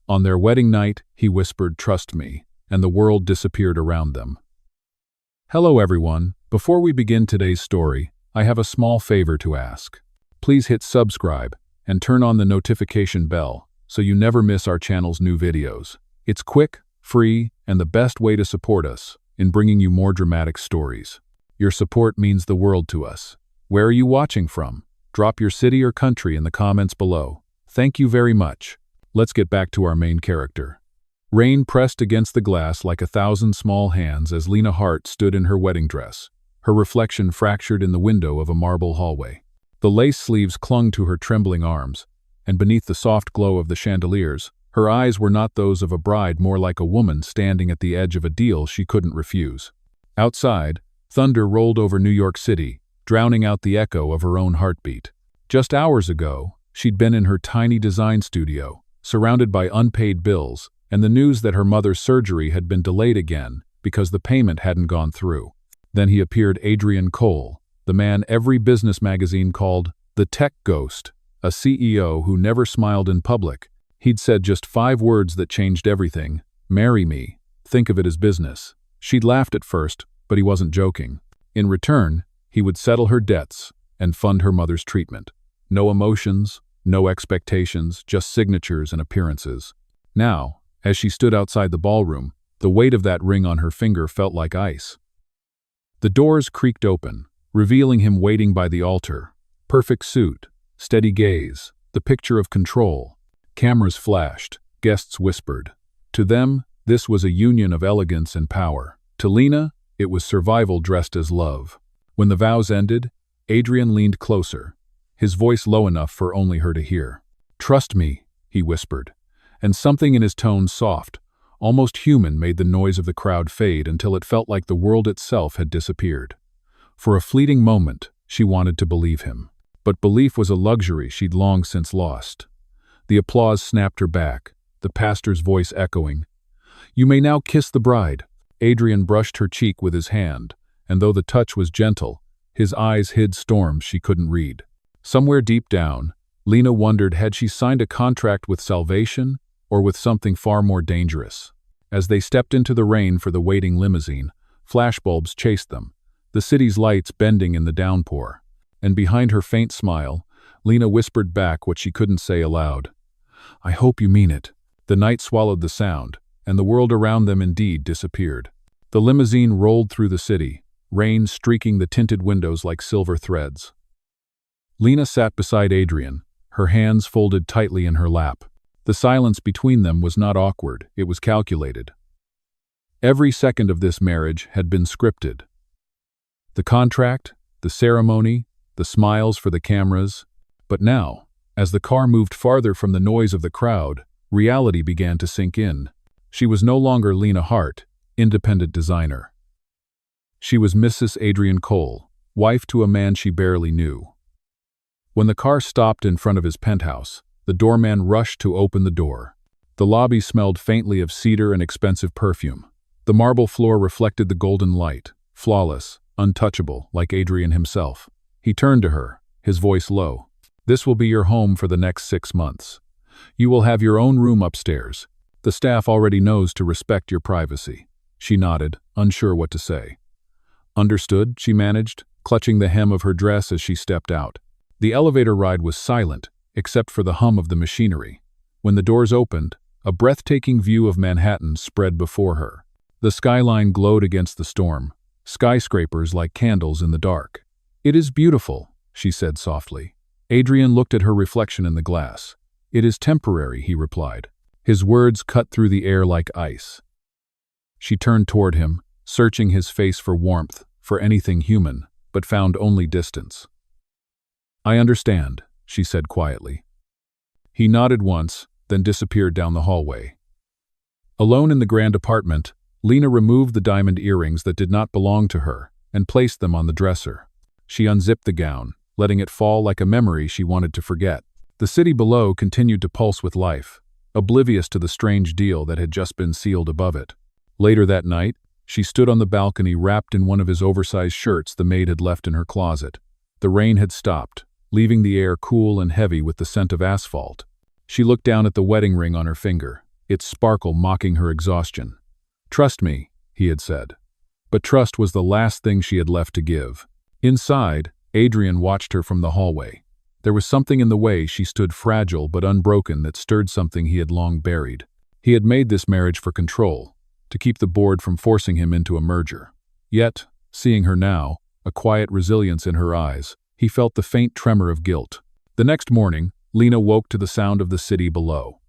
On their wedding night, he whispered, "Trust me," and the world disappeared around them. Hello everyone, before we begin today's story, I have a small favor to ask. Please hit subscribe and turn on the notification bell so you never miss our channel's new videos. It's quick, free, and the best way to support us in bringing you more dramatic stories. Your support means the world to us. Where are you watching from? Drop your city or country in the comments below. Thank you very much. Let's get back to our main character. Rain pressed against the glass like 1,000 small hands as Lena Hart stood in her wedding dress, her reflection fractured in the window of a marble hallway. The lace sleeves clung to her trembling arms, and beneath the soft glow of the chandeliers, her eyes were not those of a bride, more like a woman standing at the edge of a deal she couldn't refuse. Outside, thunder rolled over New York City, drowning out the echo of her own heartbeat. Just hours ago, she'd been in her tiny design studio, surrounded by unpaid bills, and the news that her mother's surgery had been delayed again because the payment hadn't gone through. Then he appeared, Adrian Cole, the man every business magazine called the tech ghost, a CEO who never smiled in public. He'd said just 5 words that changed everything: "Marry me. Think of it as business." She'd laughed at first, but he wasn't joking. In return, he would settle her debts and fund her mother's treatment. No emotions, no expectations, just signatures and appearances. Now, as she stood outside the ballroom, the weight of that ring on her finger felt like ice. The doors creaked open, revealing him waiting by the altar. Perfect suit, steady gaze, the picture of control. Cameras flashed, guests whispered. To them, this was a union of elegance and power. To Lena, it was survival dressed as love. When the vows ended, Adrian leaned closer, his voice low enough for only her to hear. "Trust me," he whispered, and something in his tone, soft, almost human, made the noise of the crowd fade until it felt like the world itself had disappeared. For a fleeting moment, she wanted to believe him. But belief was a luxury she'd long since lost. The applause snapped her back, the pastor's voice echoing, "You may now kiss the bride." Adrian brushed her cheek with his hand, and though the touch was gentle, his eyes hid storms she couldn't read. Somewhere deep down, Lena wondered, had she signed a contract with salvation or with something far more dangerous? As they stepped into the rain for the waiting limousine, flashbulbs chased them, the city's lights bending in the downpour. And behind her faint smile, Lena whispered back what she couldn't say aloud. "I hope you mean it." The night swallowed the sound, and the world around them indeed disappeared. The limousine rolled through the city, rain streaking the tinted windows like silver threads. Lena sat beside Adrian, her hands folded tightly in her lap. The silence between them was not awkward, it was calculated. Every second of this marriage had been scripted. The contract, the ceremony, the smiles for the cameras. But now, as the car moved farther from the noise of the crowd, reality began to sink in. She was no longer Lena Hart, independent designer. She was Mrs. Adrian Cole, wife to a man she barely knew. When the car stopped in front of his penthouse, the doorman rushed to open the door. The lobby smelled faintly of cedar and expensive perfume. The marble floor reflected the golden light, flawless, untouchable, like Adrian himself. He turned to her, his voice low. "This will be your home for the next 6 months. You will have your own room upstairs. The staff already knows to respect your privacy." She nodded, unsure what to say. "Understood," she managed, clutching the hem of her dress as she stepped out. The elevator ride was silent, except for the hum of the machinery. When the doors opened, a breathtaking view of Manhattan spread before her. The skyline glowed against the storm, skyscrapers like candles in the dark. "It is beautiful," she said softly. Adrian looked at her reflection in the glass. "It is temporary," he replied. His words cut through the air like ice. She turned toward him, searching his face for warmth, for anything human, but found only distance. "I understand," she said quietly. He nodded once, then disappeared down the hallway. Alone in the grand apartment, Lena removed the diamond earrings that did not belong to her and placed them on the dresser. She unzipped the gown, letting it fall like a memory she wanted to forget. The city below continued to pulse with life, oblivious to the strange deal that had just been sealed above it. Later that night, she stood on the balcony wrapped in one of his oversized shirts the maid had left in her closet. The rain had stopped, leaving the air cool and heavy with the scent of asphalt. She looked down at the wedding ring on her finger, its sparkle mocking her exhaustion. "Trust me," he had said. But trust was the last thing she had left to give. Inside, Adrian watched her from the hallway. There was something in the way she stood, fragile but unbroken, that stirred something he had long buried. He had made this marriage for control, to keep the board from forcing him into a merger. Yet, seeing her now, a quiet resilience in her eyes, he felt the faint tremor of guilt. The next morning, Lena woke to the sound of the city below.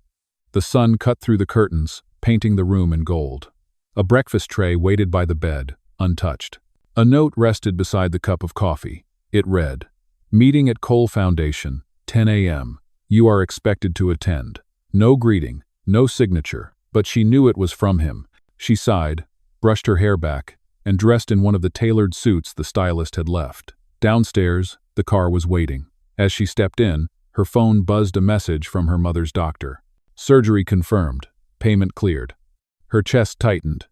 The sun cut through the curtains, painting the room in gold. A breakfast tray waited by the bed, untouched. A note rested beside the cup of coffee. It read, "Meeting at Cole Foundation, 10 a.m. You are expected to attend." No greeting, no signature, but she knew it was from him. She sighed, brushed her hair back, and dressed in one of the tailored suits the stylist had left. Downstairs, the car was waiting. As she stepped in, her phone buzzed a message from her mother's doctor. Surgery confirmed. Payment cleared. Her chest tightened.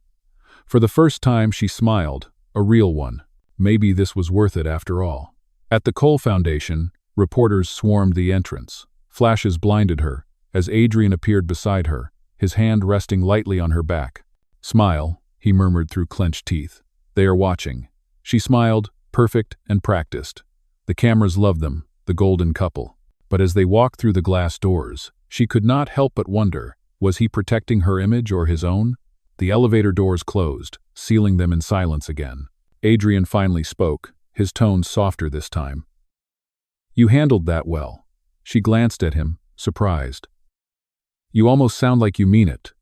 For the first time she smiled, a real one. Maybe this was worth it after all. At the Cole Foundation, reporters swarmed the entrance. Flashes blinded her, as Adrian appeared beside her, his hand resting lightly on her back. "Smile," he murmured through clenched teeth. "They are watching." She smiled, perfect and practiced. The cameras loved them, the golden couple. But as they walked through the glass doors, she could not help but wonder, was he protecting her image or his own? The elevator doors closed, sealing them in silence again. Adrian finally spoke, his tone softer this time. "You handled that well." She glanced at him, surprised. "You almost sound like you mean it."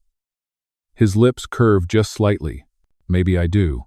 His lips curved just slightly. "Maybe I do."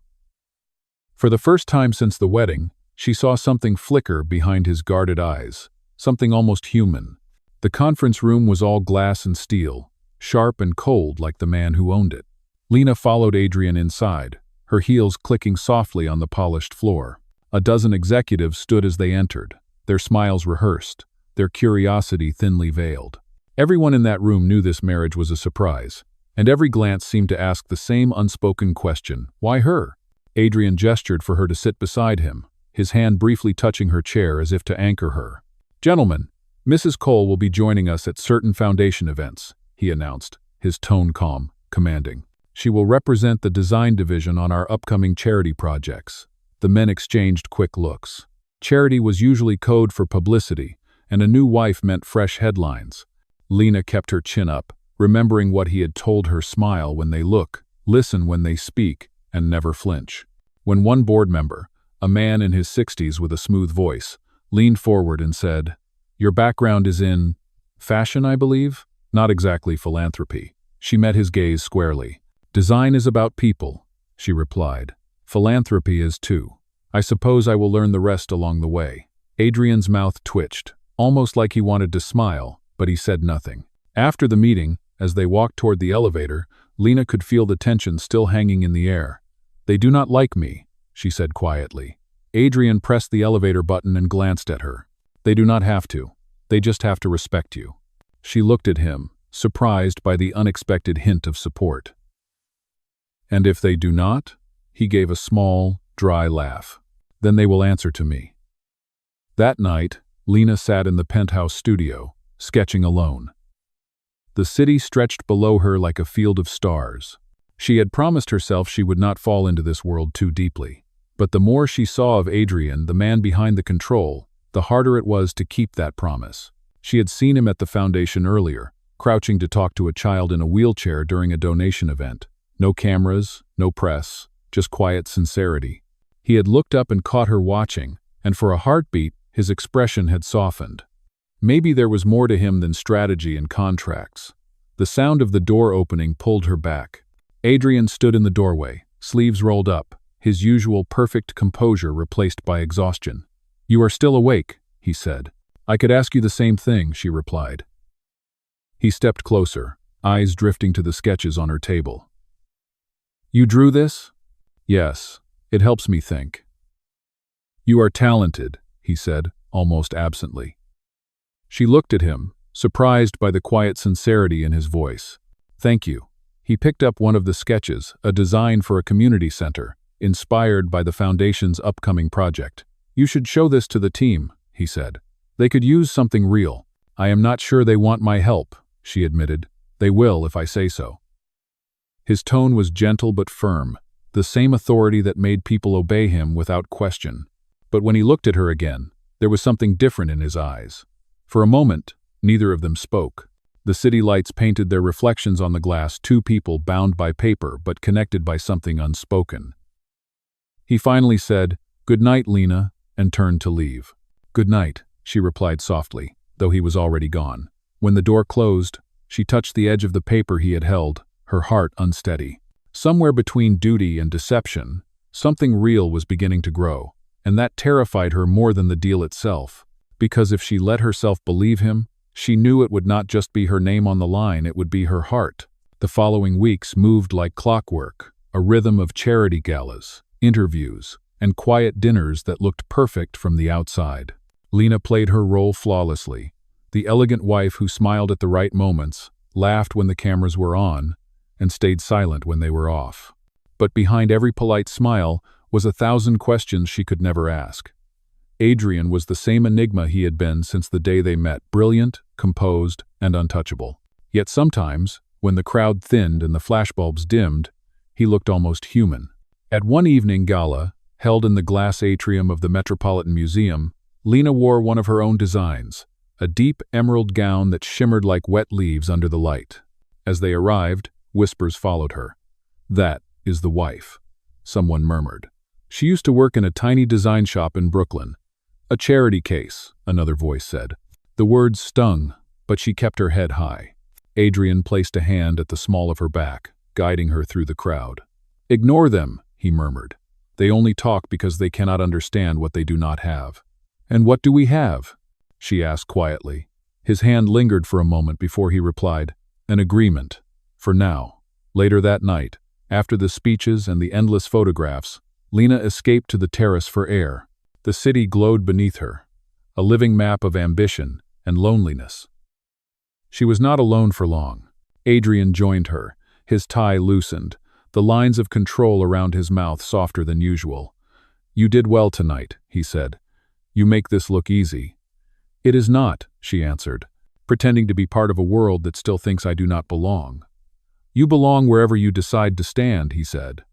For the first time since the wedding, she saw something flicker behind his guarded eyes, something almost human. The conference room was all glass and steel, sharp and cold like the man who owned it. Lena followed Adrian inside, her heels clicking softly on the polished floor. A dozen executives stood as they entered, their smiles rehearsed, their curiosity thinly veiled. Everyone in that room knew this marriage was a surprise, and every glance seemed to ask the same unspoken question: why her? Adrian gestured for her to sit beside him, his hand briefly touching her chair as if to anchor her. "Gentlemen, Mrs. Cole will be joining us at certain foundation events," he announced, his tone calm, commanding. "She will represent the design division on our upcoming charity projects." The men exchanged quick looks. Charity was usually code for publicity, and a new wife meant fresh headlines. Lena kept her chin up, remembering what he had told her: smile when they look, listen when they speak, and never flinch. When one board member, a man in his 60s with a smooth voice, leaned forward and said, "Your background is in fashion, I believe?" "Not exactly philanthropy." She met his gaze squarely. "Design is about people," she replied. "Philanthropy is too. I suppose I will learn the rest along the way." Adrian's mouth twitched, almost like he wanted to smile, but he said nothing. After the meeting, as they walked toward the elevator, Lena could feel the tension still hanging in the air. "They do not like me," she said quietly. Adrian pressed the elevator button and glanced at her. "They do not have to. They just have to respect you." She looked at him, surprised by the unexpected hint of support. "And if they do not?" He gave a small, dry laugh. "Then they will answer to me." That night, Lena sat in the penthouse studio, sketching alone. The city stretched below her like a field of stars. She had promised herself she would not fall into this world too deeply. But the more she saw of Adrian, the man behind the control, the harder it was to keep that promise. She had seen him at the foundation earlier, crouching to talk to a child in a wheelchair during a donation event. No cameras, no press, just quiet sincerity. He had looked up and caught her watching, and for a heartbeat, his expression had softened. Maybe there was more to him than strategy and contracts. The sound of the door opening pulled her back. Adrian stood in the doorway, sleeves rolled up, his usual perfect composure replaced by exhaustion. "You are still awake," he said. "I could ask you the same thing," she replied. He stepped closer, eyes drifting to the sketches on her table. "You drew this?" "Yes, it helps me think." "You are talented," he said, almost absently. She looked at him, surprised by the quiet sincerity in his voice. "Thank you." He picked up one of the sketches, a design for a community center, inspired by the foundation's upcoming project. "You should show this to the team," he said. "They could use something real." "I am not sure they want my help," she admitted, They will if I say so. His tone was gentle but firm, the same authority that made people obey him without question. But when he looked at her again, there was something different in his eyes. For a moment, neither of them spoke. The city lights painted their reflections on the glass, two people bound by paper but connected by something unspoken. He finally said, "Good night, Lena," and turned to leave. "Good night," she replied softly, though he was already gone. When the door closed, she touched the edge of the paper he had held, her heart unsteady. Somewhere between duty and deception, something real was beginning to grow, and that terrified her more than the deal itself, because if she let herself believe him, she knew it would not just be her name on the line, it would be her heart. The following weeks moved like clockwork, a rhythm of charity galas, interviews, and quiet dinners that looked perfect from the outside. Lena played her role flawlessly, the elegant wife who smiled at the right moments, laughed when the cameras were on, and stayed silent when they were off. But behind every polite smile was 1,000 questions she could never ask. Adrian was the same enigma he had been since the day they met, brilliant, composed, and untouchable. Yet sometimes, when the crowd thinned and the flashbulbs dimmed, he looked almost human. At one evening gala, held in the glass atrium of the Metropolitan Museum, Lena wore one of her own designs, a deep emerald gown that shimmered like wet leaves under the light. As they arrived, whispers followed her. "That is the wife," someone murmured. "She used to work in a tiny design shop in Brooklyn." "A charity case," another voice said. The words stung, but she kept her head high. Adrian placed a hand at the small of her back, guiding her through the crowd. "Ignore them," he murmured. "They only talk because they cannot understand what they do not have." "And what do we have?" she asked quietly. His hand lingered for a moment before he replied, "An agreement. For now." Later that night, after the speeches and the endless photographs, Lena escaped to the terrace for air. The city glowed beneath her, a living map of ambition and loneliness. She was not alone for long. Adrian joined her, his tie loosened, the lines of control around his mouth softer than usual. "You did well tonight," he said. "You make this look easy." "It is not," she answered, pretending to be part of a world that still thinks I do not belong. "You belong wherever you decide to stand," he said.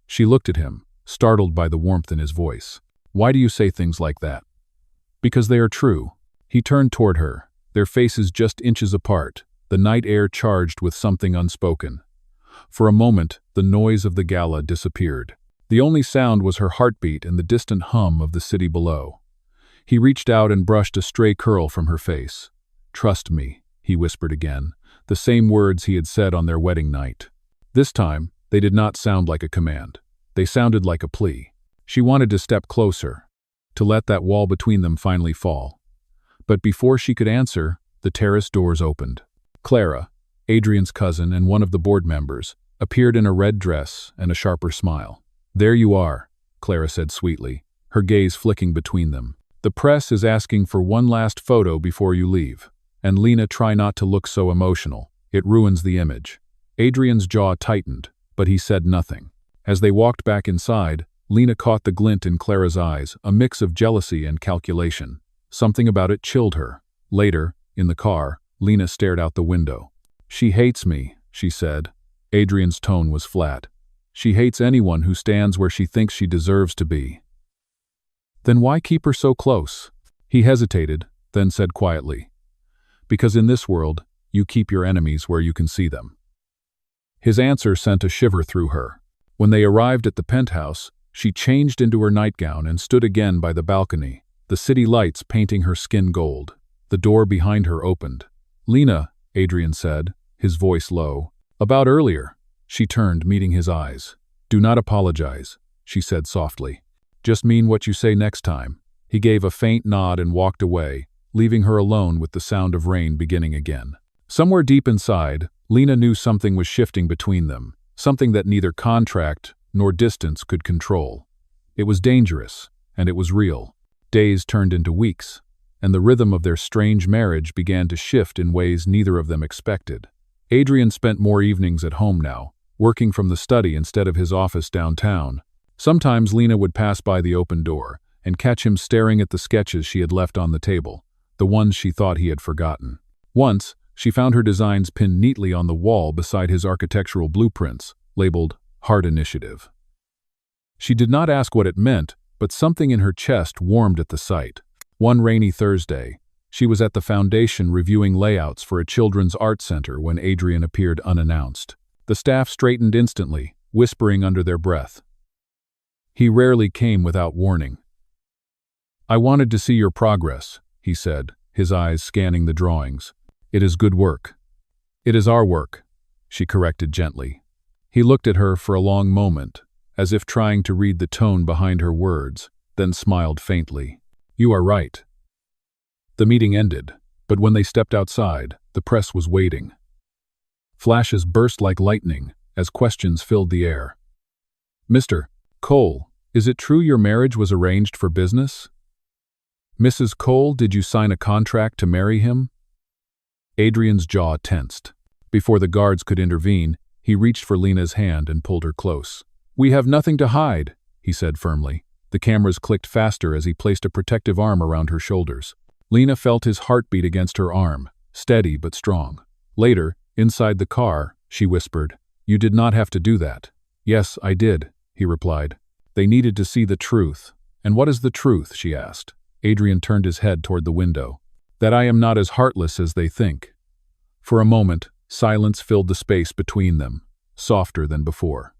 She looked at him, startled by the warmth in his voice. "Why do you say things like that?" "Because they are true." He turned toward her, their faces just inches apart, the night air charged with something unspoken. For a moment, the noise of the gala disappeared. The only sound was her heartbeat and the distant hum of the city below. He reached out and brushed a stray curl from her face. "Trust me," he whispered again, the same words he had said on their wedding night. This time, they did not sound like a command. They sounded like a plea. She wanted to step closer, to let that wall between them finally fall. But before she could answer, the terrace doors opened. Clara, Adrian's cousin and one of the board members, appeared in a red dress and a sharper smile. "There you are," Clara said sweetly, her gaze flicking between them. "The press is asking for one last photo before you leave. And Lena, try not to look so emotional. It ruins the image." Adrian's jaw tightened, but he said nothing. As they walked back inside, Lena caught the glint in Clara's eyes, a mix of jealousy and calculation. Something about it chilled her. Later, in the car, Lena stared out the window. "She hates me," she said. Adrian's tone was flat. "She hates anyone who stands where she thinks she deserves to be." "Then why keep her so close?" He hesitated, then said quietly, "Because in this world, you keep your enemies where you can see them." His answer sent a shiver through her. When they arrived at the penthouse, she changed into her nightgown and stood again by the balcony, the city lights painting her skin gold. The door behind her opened. "Lena," Adrian said, his voice low. "About earlier." She turned, meeting his eyes. "Do not apologize," she said softly. "Just mean what you say next time." He gave a faint nod and walked away, leaving her alone with the sound of rain beginning again. Somewhere deep inside, Lena knew something was shifting between them, something that neither contract nor distance could control. It was dangerous, and it was real. Days turned into weeks, and the rhythm of their strange marriage began to shift in ways neither of them expected. Adrian spent more evenings at home now, working from the study instead of his office downtown. Sometimes Lena would pass by the open door and catch him staring at the sketches she had left on the table, the ones she thought he had forgotten. Once, She found her designs pinned neatly on the wall beside his architectural blueprints, labeled Hart Initiative. She did not ask what it meant, but something in her chest warmed at the sight. One rainy Thursday, she was at the foundation reviewing layouts for a children's art center when Adrian appeared unannounced. The staff straightened instantly, whispering under their breath. He rarely came without warning. "I wanted to see your progress," he said, his eyes scanning the drawings. "It is good work." "It is our work," she corrected gently. He looked at her for a long moment, as if trying to read the tone behind her words, then smiled faintly. "You are right." The meeting ended, but when they stepped outside, the press was waiting. Flashes burst like lightning as questions filled the air. "Mr. Cole, is it true your marriage was arranged for business? Mrs. Cole, did you sign a contract to marry him?" Adrian's jaw tensed. Before the guards could intervene, he reached for Lena's hand and pulled her close. "We have nothing to hide," he said firmly. The cameras clicked faster as he placed a protective arm around her shoulders. Lena felt his heartbeat against her arm, steady but strong. Later, inside the car, she whispered, "You did not have to do that." "Yes, I did," he replied. "They needed to see the truth." "And what is the truth?" she asked. Adrian turned his head toward the window. "That I am not as heartless as they think." For a moment, silence filled the space between them, softer than before.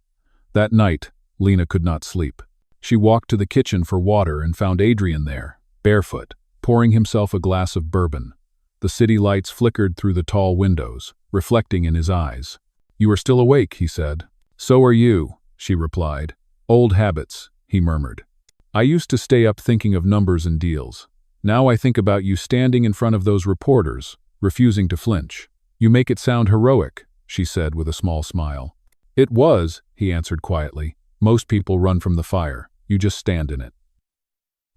That night, Lena could not sleep. She walked to the kitchen for water and found Adrian there, barefoot, pouring himself a glass of bourbon. The city lights flickered through the tall windows, reflecting in his eyes. "You are still awake," he said. "So are you," she replied. "Old habits," he murmured. "I used to stay up thinking of numbers and deals. Now I think about you standing in front of those reporters, refusing to flinch." "You make it sound heroic," she said with a small smile. "It was," he answered quietly. "Most people run from the fire. You just stand in it."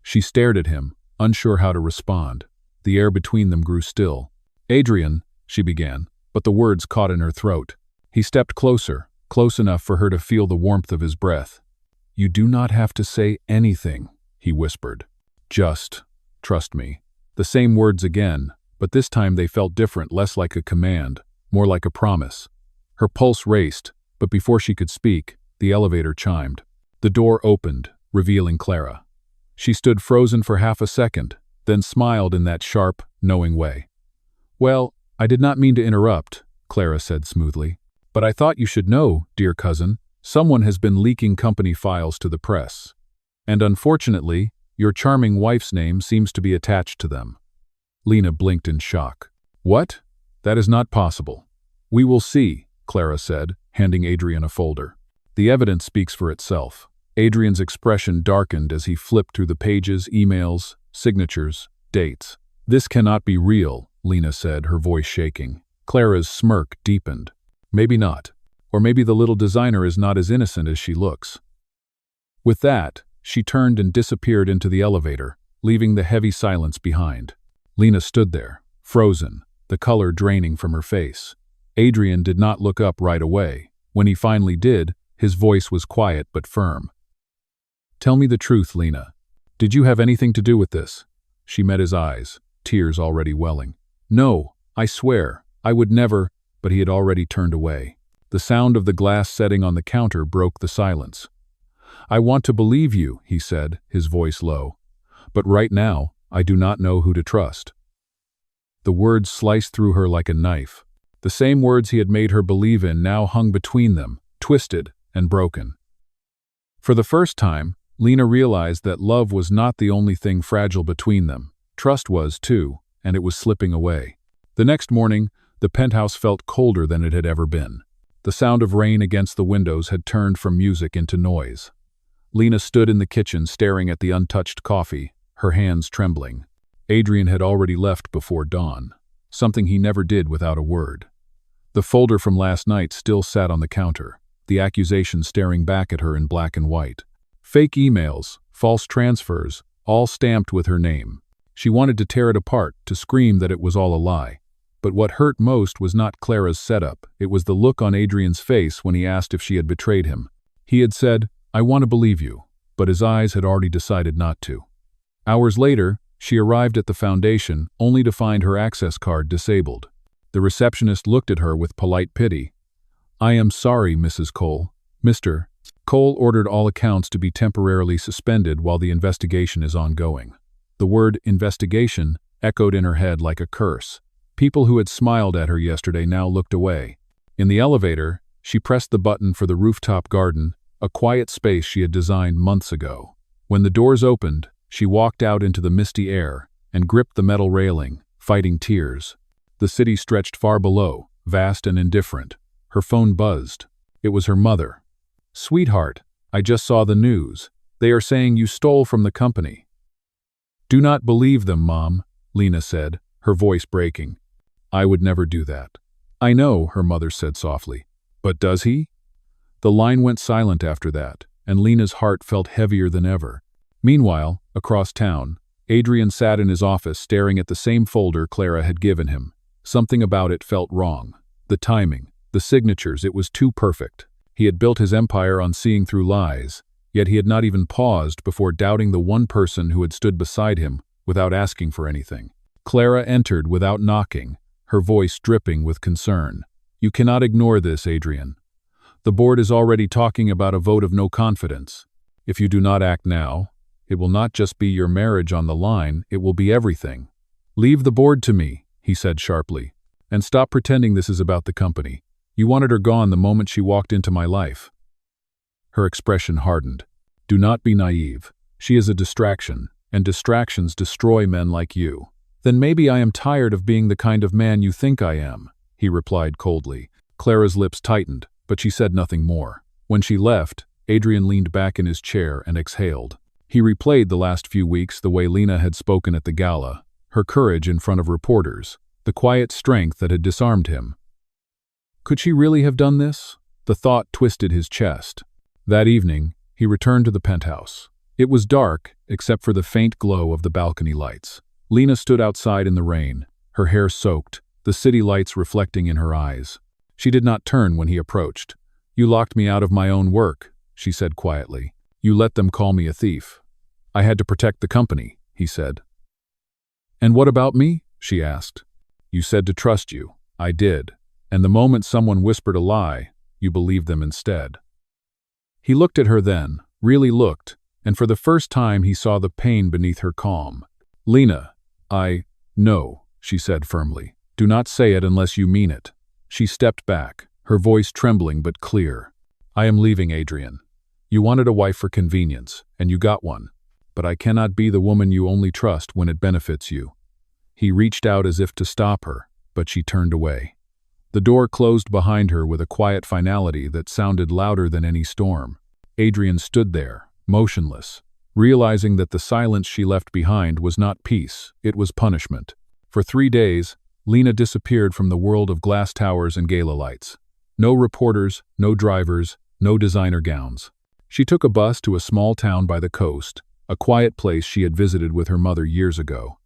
She stared at him, unsure how to respond. The air between them grew still. "Adrian," she began, but the words caught in her throat. He stepped closer, close enough for her to feel the warmth of his breath. "You do not have to say anything," he whispered. "Just trust me." The same words again, but this time they felt different, less like a command, more like a promise. Her pulse raced, but before she could speak, the elevator chimed. The door opened, revealing Clara. She stood frozen for half a second, then smiled in that sharp, knowing way. "Well, I did not mean to interrupt," Clara said smoothly. "But I thought you should know, dear cousin, someone has been leaking company files to the press. And unfortunately, your charming wife's name seems to be attached to them." Lena blinked in shock. "What? That is not possible." "We will see," Clara said, handing Adrian a folder. "The evidence speaks for itself." Adrian's expression darkened as he flipped through the pages, emails, signatures, dates. "This cannot be real," Lena said, her voice shaking. Clara's smirk deepened. "Maybe not. Or maybe the little designer is not as innocent as she looks." With that, she turned and disappeared into the elevator, leaving the heavy silence behind. Lena stood there, frozen, the color draining from her face. Adrian did not look up right away. When he finally did, his voice was quiet but firm. "Tell me the truth, Lena. Did you have anything to do with this?" She met his eyes, tears already welling. "No, I swear, I would never," but he had already turned away. The sound of the glass setting on the counter broke the silence. "I want to believe you," he said, his voice low. "But right now, I do not know who to trust." The words sliced through her like a knife. The same words he had made her believe in now hung between them, twisted and broken. For the first time, Lena realized that love was not the only thing fragile between them. Trust was, too, and it was slipping away. The next morning, the penthouse felt colder than it had ever been. The sound of rain against the windows had turned from music into noise. Lena stood in the kitchen staring at the untouched coffee, her hands trembling. Adrian had already left before dawn, something he never did without a word. The folder from last night still sat on the counter, the accusation staring back at her in black and white. Fake emails, false transfers, all stamped with her name. She wanted to tear it apart, to scream that it was all a lie. But what hurt most was not Clara's setup, it was the look on Adrian's face when he asked if she had betrayed him. He had said, "I want to believe you," but his eyes had already decided not to. Hours later, she arrived at the foundation, only to find her access card disabled. The receptionist looked at her with polite pity. "I am sorry, Mrs. Cole. Mr. Cole ordered all accounts to be temporarily suspended while the investigation is ongoing." The word investigation echoed in her head like a curse. People who had smiled at her yesterday now looked away. In the elevator, she pressed the button for the rooftop garden, a quiet space she had designed months ago. When the doors opened, she walked out into the misty air and gripped the metal railing, fighting tears. The city stretched far below, vast and indifferent. Her phone buzzed. It was her mother. "Sweetheart, I just saw the news. They are saying you stole from the company." "Do not believe them, Mom," Lena said, her voice breaking. "I would never do that." "I know," her mother said softly. "But does he?" The line went silent after that, and Lena's heart felt heavier than ever. Meanwhile, across town, Adrian sat in his office staring at the same folder Clara had given him. Something about it felt wrong. The timing, the signatures, it was too perfect. He had built his empire on seeing through lies, yet he had not even paused before doubting the one person who had stood beside him without asking for anything. Clara entered without knocking, her voice dripping with concern. "You cannot ignore this, Adrian. The board is already talking about a vote of no confidence. If you do not act now, it will not just be your marriage on the line, it will be everything." "Leave the board to me," he said sharply, "and stop pretending this is about the company. You wanted her gone the moment she walked into my life." Her expression hardened. "Do not be naive. She is a distraction, and distractions destroy men like you." "Then maybe I am tired of being the kind of man you think I am," he replied coldly. Clara's lips tightened, but she said nothing more. When she left, Adrian leaned back in his chair and exhaled. He replayed the last few weeks the way Lena had spoken at the gala, her courage in front of reporters, the quiet strength that had disarmed him. Could she really have done this? The thought twisted his chest. That evening, he returned to the penthouse. It was dark, except for the faint glow of the balcony lights. Lena stood outside in the rain, her hair soaked, the city lights reflecting in her eyes. She did not turn when he approached. "You locked me out of my own work," she said quietly. "You let them call me a thief." "I had to protect the company," he said. "And what about me?" she asked. "You said to trust you. I did. And the moment someone whispered a lie, you believed them instead." He looked at her then, really looked, and for the first time he saw the pain beneath her calm. "Lena, no," she said firmly. "Do not say it unless you mean it." She stepped back, her voice trembling but clear. "I am leaving, Adrian. You wanted a wife for convenience, and you got one. But I cannot be the woman you only trust when it benefits you." He reached out as if to stop her, but she turned away. The door closed behind her with a quiet finality that sounded louder than any storm. Adrian stood there, motionless, realizing that the silence she left behind was not peace, it was punishment. For 3 days, Lena disappeared from the world of glass towers and gala lights. No reporters, no drivers, no designer gowns. She took a bus to a small town by the coast, a quiet place she had visited with her mother years ago.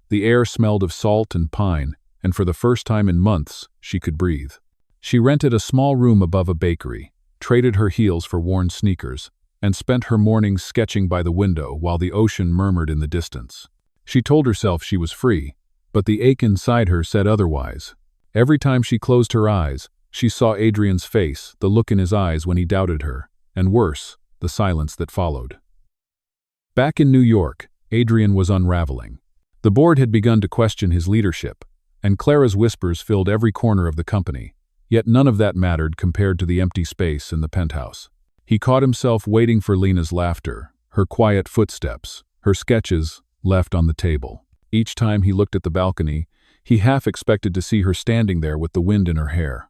The air smelled of salt and pine, and for the first time in months, she could breathe. She rented a small room above a bakery, traded her heels for worn sneakers, and spent her mornings sketching by the window while the ocean murmured in the distance. She told herself she was free, but the ache inside her said otherwise. Every time she closed her eyes, she saw Adrian's face, the look in his eyes when he doubted her, and worse, the silence that followed. Back in New York, Adrian was unraveling. The board had begun to question his leadership, and Clara's whispers filled every corner of the company, yet none of that mattered compared to the empty space in the penthouse. He caught himself waiting for Lena's laughter, her quiet footsteps, her sketches left on the table. Each time he looked at the balcony, he half expected to see her standing there with the wind in her hair.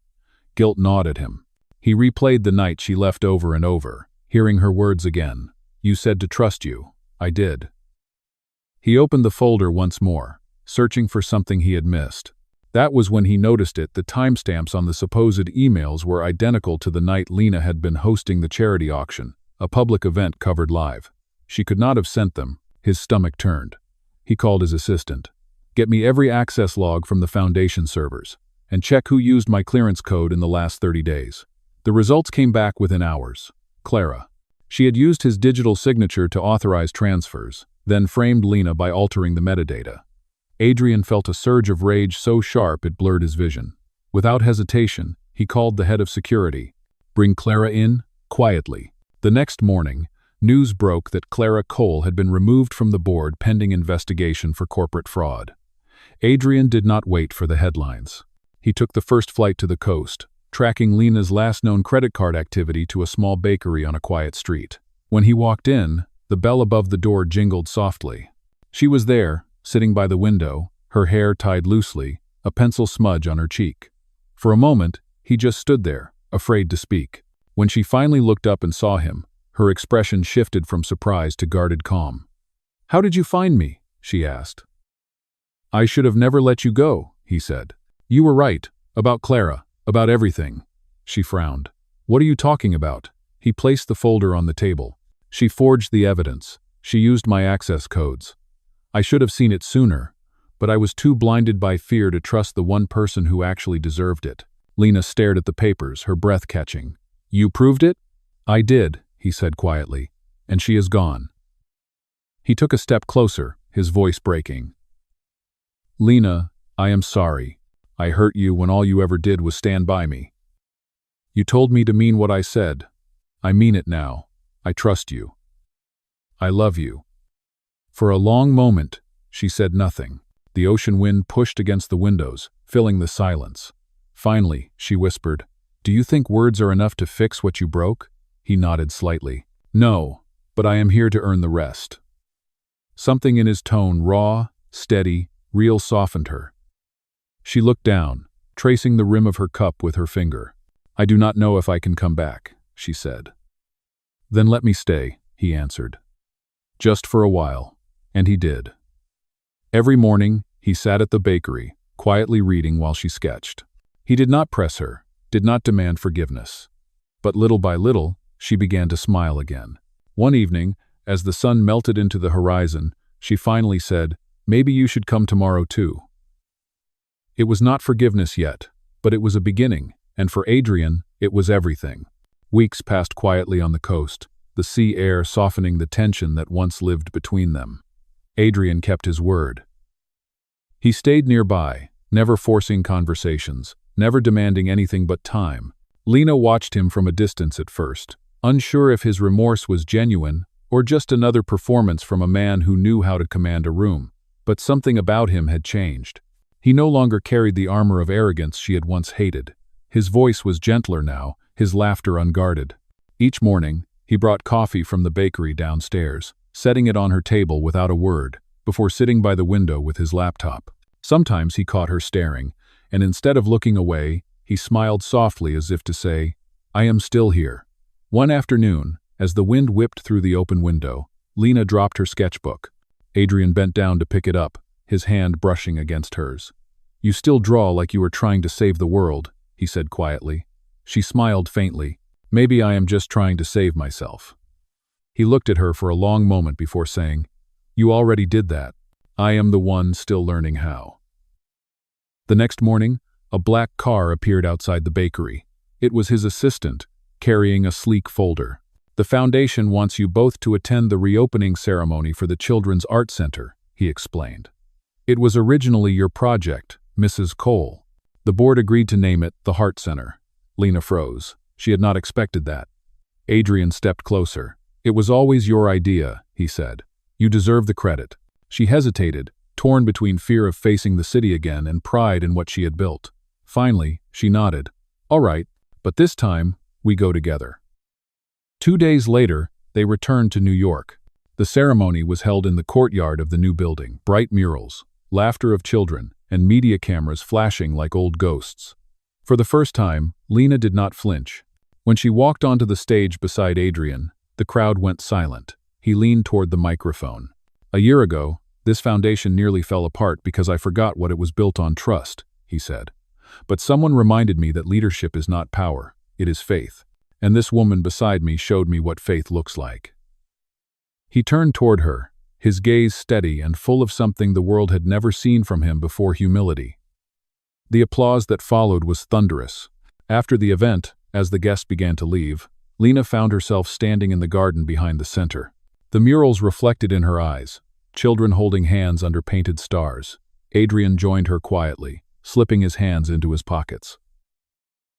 Guilt gnawed at him. He replayed the night she left over and over, hearing her words again. "You said to trust you. I did." He opened the folder once more, searching for something he had missed. That was when he noticed it. The timestamps on the supposed emails were identical to the night Lena had been hosting the charity auction, a public event covered live. She could not have sent them. His stomach turned. He called his assistant. "Get me every access log from the foundation servers, and check who used my clearance code in the last 30 days. The results came back within hours. Clara. She had used his digital signature to authorize transfers, then framed Lena by altering the metadata. Adrian felt a surge of rage so sharp it blurred his vision. Without hesitation, he called the head of security. "Bring Clara in, quietly." The next morning, news broke that Lena Cole had been removed from the board pending investigation for corporate fraud. Adrian did not wait for the headlines. He took the first flight to the coast, tracking Lena's last known credit card activity to a small bakery on a quiet street. When he walked in, the bell above the door jingled softly. She was there, sitting by the window, her hair tied loosely, a pencil smudge on her cheek. For a moment, he just stood there, afraid to speak. When she finally looked up and saw him, her expression shifted from surprise to guarded calm. "How did you find me?" she asked. "I should have never let you go," he said. "You were right, about Clara, about everything." She frowned. "What are you talking about?" He placed the folder on the table. "She forged the evidence. She used my access codes. I should have seen it sooner, but I was too blinded by fear to trust the one person who actually deserved it." Lena stared at the papers, her breath catching. "You proved it?" "I did," he said quietly, "and she is gone." He took a step closer, his voice breaking. "Lena, I am sorry. I hurt you when all you ever did was stand by me. You told me to mean what I said. I mean it now. I trust you. I love you." For a long moment, she said nothing. The ocean wind pushed against the windows, filling the silence. Finally, she whispered, "Do you think words are enough to fix what you broke?" He nodded slightly. "No, but I am here to earn the rest." Something in his tone, raw, steady, real, softened her. She looked down, tracing the rim of her cup with her finger. "I do not know if I can come back," she said. "Then let me stay," he answered. "Just for a while." And he did. Every morning, he sat at the bakery, quietly reading while she sketched. He did not press her, did not demand forgiveness. But little by little, she began to smile again. One evening, as the sun melted into the horizon, she finally said, "Maybe you should come tomorrow too." It was not forgiveness yet, but it was a beginning, and for Adrian, it was everything. Weeks passed quietly on the coast, the sea air softening the tension that once lived between them. Adrian kept his word. He stayed nearby, never forcing conversations, never demanding anything but time. Lena watched him from a distance at first, unsure if his remorse was genuine or just another performance from a man who knew how to command a room. But something about him had changed. He no longer carried the armor of arrogance she had once hated. His voice was gentler now, his laughter unguarded. Each morning, he brought coffee from the bakery downstairs, setting it on her table without a word, before sitting by the window with his laptop. Sometimes he caught her staring, and instead of looking away, he smiled softly as if to say, "I am still here." One afternoon, as the wind whipped through the open window, Lena dropped her sketchbook. Adrian bent down to pick it up, his hand brushing against hers. "You still draw like you were trying to save the world," he said quietly. She smiled faintly. "Maybe I am just trying to save myself." He looked at her for a long moment before saying, "You already did that. I am the one still learning how." The next morning, a black car appeared outside the bakery. It was his assistant, carrying a sleek folder. "The foundation wants you both to attend the reopening ceremony for the Children's Art Center," he explained. "It was originally your project, Mrs. Cole. The board agreed to name it the Hart Center." Lena froze. She had not expected that. Adrian stepped closer. "It was always your idea," he said. "You deserve the credit." She hesitated, torn between fear of facing the city again and pride in what she had built. Finally, she nodded. "All right, but this time, we go together." 2 days later, they returned to New York. The ceremony was held in the courtyard of the new building, bright murals, laughter of children, and media cameras flashing like old ghosts. For the first time, Lena did not flinch. When she walked onto the stage beside Adrian, the crowd went silent. He leaned toward the microphone. "A year ago, this foundation nearly fell apart because I forgot what it was built on: trust," he said. "But someone reminded me that leadership is not power, it is faith. And this woman beside me showed me what faith looks like." He turned toward her, his gaze steady and full of something the world had never seen from him before: humility. The applause that followed was thunderous. After the event, as the guests began to leave, Lena found herself standing in the garden behind the center. The murals reflected in her eyes, children holding hands under painted stars, Adrian joined her quietly, slipping his hands into his pockets.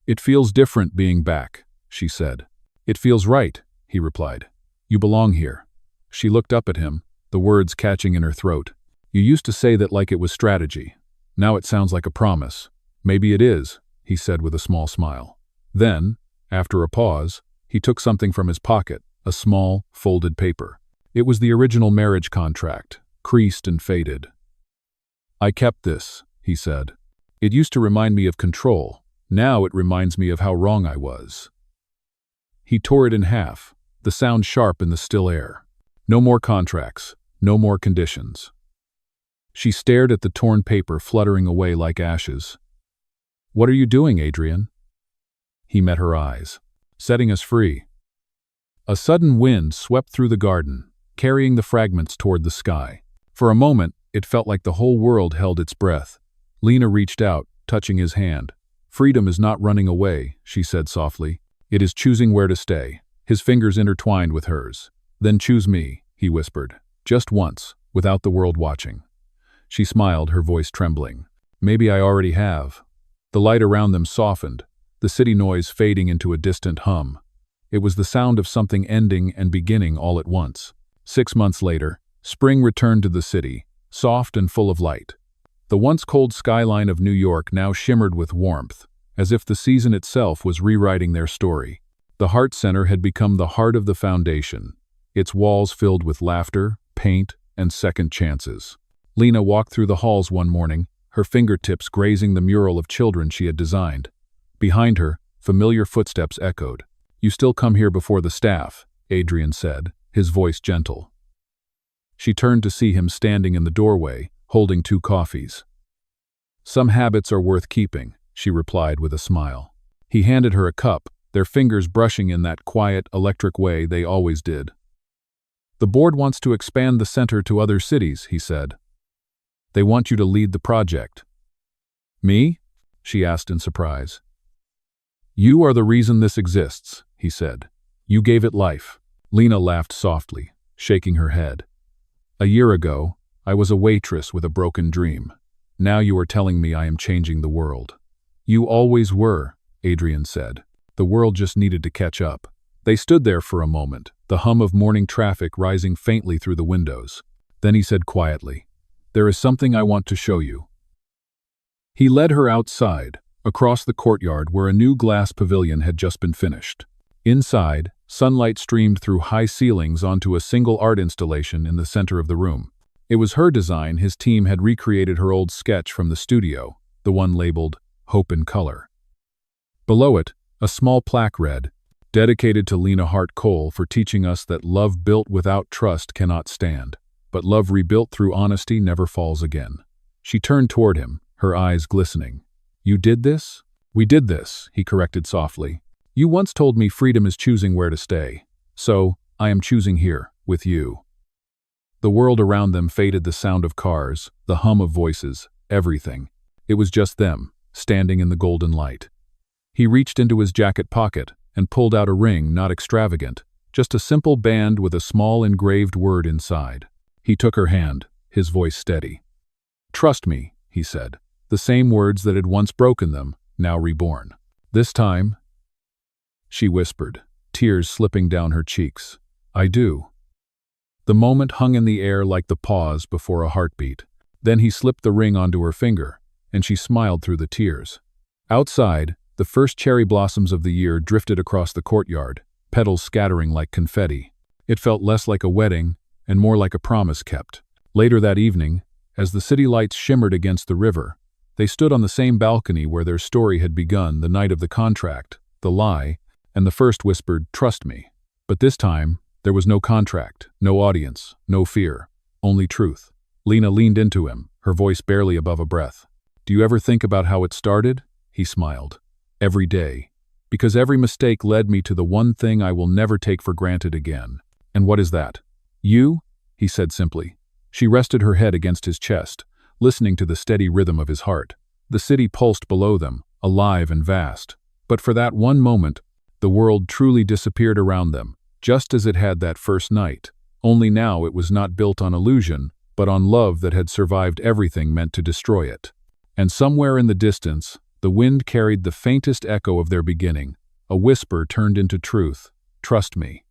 "It feels different being back," she said. "It feels right," he replied. "You belong here." She looked up at him, the words catching in her throat. "You used to say that like it was strategy. Now it sounds like a promise." "Maybe it is," he said with a small smile. Then, after a pause, he took something from his pocket, a small, folded paper. It was the original marriage contract, creased and faded. "I kept this," he said. "It used to remind me of control. Now it reminds me of how wrong I was." He tore it in half, the sound sharp in the still air. No more contracts, no more conditions. She stared at the torn paper fluttering away like ashes. "What are you doing, Adrian?" He met her eyes. "Setting us free." A sudden wind swept through the garden, carrying the fragments toward the sky. For a moment, it felt like the whole world held its breath. Lena reached out, touching his hand. "Freedom is not running away," she said softly. "It is choosing where to stay." His fingers intertwined with hers. "Then choose me," he whispered. "Just once, without the world watching." She smiled, her voice trembling. "Maybe I already have." The light around them softened, the city noise fading into a distant hum. It was the sound of something ending and beginning all at once. 6 months later, spring returned to the city, soft and full of light. The once cold skyline of New York now shimmered with warmth, as if the season itself was rewriting their story. The Hart Center had become the heart of the foundation, its walls filled with laughter, paint, and second chances. Lena walked through the halls one morning, her fingertips grazing the mural of children she had designed. Behind her, familiar footsteps echoed. "You still come here before the staff," Adrian said, his voice gentle. She turned to see him standing in the doorway, holding 2 coffees. "Some habits are worth keeping," she replied with a smile. He handed her a cup, their fingers brushing in that quiet, electric way they always did. "The board wants to expand the center to other cities," he said. "They want you to lead the project." "Me?" she asked in surprise. "You are the reason this exists," he said. "You gave it life." Lena laughed softly, shaking her head. "A year ago, I was a waitress with a broken dream. Now you are telling me I am changing the world." "You always were," Adrian said. "The world just needed to catch up." They stood there for a moment, the hum of morning traffic rising faintly through the windows. Then he said quietly, "There is something I want to show you." He led her outside, across the courtyard where a new glass pavilion had just been finished. Inside, sunlight streamed through high ceilings onto a single art installation in the center of the room. It was her design. His team had recreated her old sketch from the studio, the one labeled Hope in Color. Below it, a small plaque read, "Dedicated to Lena Hart Cole for teaching us that love built without trust cannot stand, but love rebuilt through honesty never falls again." She turned toward him, her eyes glistening. "You did this?" "We did this," he corrected softly. "You once told me freedom is choosing where to stay. So, I am choosing here, with you." The world around them faded, the sound of cars, the hum of voices, everything. It was just them, standing in the golden light. He reached into his jacket pocket and pulled out a ring, not extravagant, just a simple band with a small engraved word inside. He took her hand, his voice steady. "Trust me," he said, the same words that had once broken them, now reborn. "This time," she whispered, tears slipping down her cheeks. "I do." The moment hung in the air like the pause before a heartbeat. Then he slipped the ring onto her finger, and she smiled through the tears. Outside, the first cherry blossoms of the year drifted across the courtyard, petals scattering like confetti. It felt less like a wedding and more like a promise kept. Later that evening, as the city lights shimmered against the river, they stood on the same balcony where their story had begun, the night of the contract, the lie, and the first whispered, "Trust me." But this time, there was no contract, no audience, no fear, only truth. Lena leaned into him, her voice barely above a breath. "Do you ever think about how it started?" He smiled. "Every day. Because every mistake led me to the one thing I will never take for granted again." "And what is that?" "You," he said simply. She rested her head against his chest, listening to the steady rhythm of his heart. The city pulsed below them, alive and vast. But for that one moment, the world truly disappeared around them, just as it had that first night. Only now it was not built on illusion, but on love that had survived everything meant to destroy it. And somewhere in the distance, the wind carried the faintest echo of their beginning. A whisper turned into truth. Trust me.